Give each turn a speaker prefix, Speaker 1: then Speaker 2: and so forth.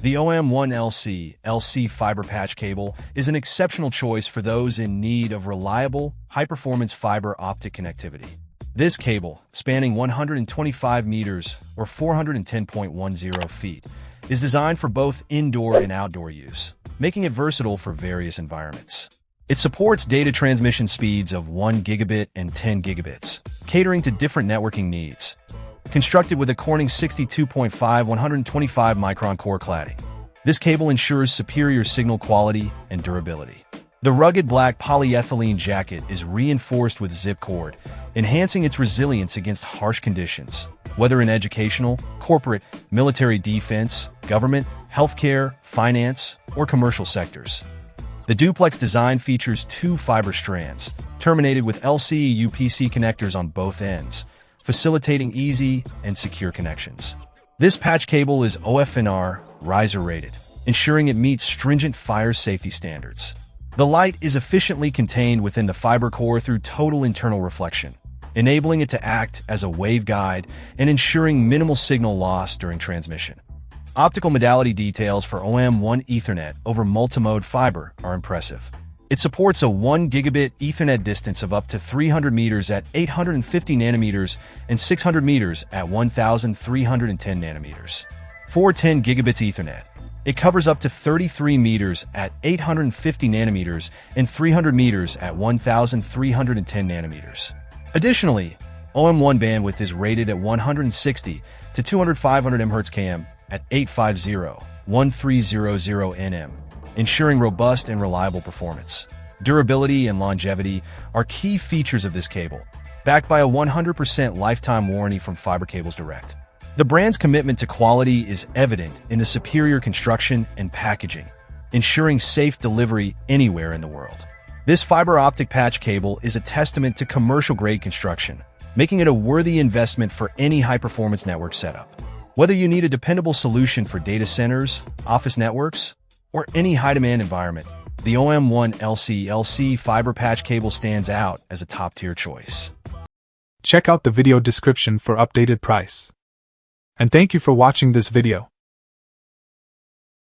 Speaker 1: The OM1 LC fiber patch cable is an exceptional choice for those in need of reliable, high-performance fiber optic connectivity. This cable, spanning 125 meters or 410.10 feet, is designed for both indoor and outdoor use, making it versatile for various environments. It supports data transmission speeds of 1 gigabit and 10 gigabits, catering to different networking needs. Constructed with a Corning 62.5 125 micron core cladding, this cable ensures superior signal quality and durability. The rugged black polyethylene jacket is reinforced with zip cord, enhancing its resilience against harsh conditions, whether in educational, corporate, military defense, government, healthcare, finance, or commercial sectors. The duplex design features 2 fiber strands, terminated with LCE UPC connectors on both ends, facilitating easy and secure connections. This patch cable is OFNR riser rated, ensuring it meets stringent fire safety standards. The light is efficiently contained within the fiber core through total internal reflection, enabling it to act as a waveguide and ensuring minimal signal loss during transmission. Optical modality details for OM1 Ethernet over multimode fiber are impressive. It supports a 1 gigabit Ethernet distance of up to 300 meters at 850 nanometers and 600 meters at 1,310 nanometers. For 10 gigabits Ethernet, it covers up to 33 meters at 850 nanometers and 300 meters at 1,310 nanometers. Additionally, OM1 bandwidth is rated at 160 to 200-500 MHz km at 850-1300 nm, ensuring robust and reliable performance. Durability and longevity are key features of this cable, backed by a 100% lifetime warranty from Fiber Cables Direct. The brand's commitment to quality is evident in the superior construction and packaging, ensuring safe delivery anywhere in the world. This fiber optic patch cable is a testament to commercial-grade construction, making it a worthy investment for any high-performance network setup. Whether you need a dependable solution for data centers, office networks, or any high-demand environment, the OM1 LC fiber patch cable stands out as a top-tier choice.
Speaker 2: Check out the video description for updated price. And thank you for watching this video.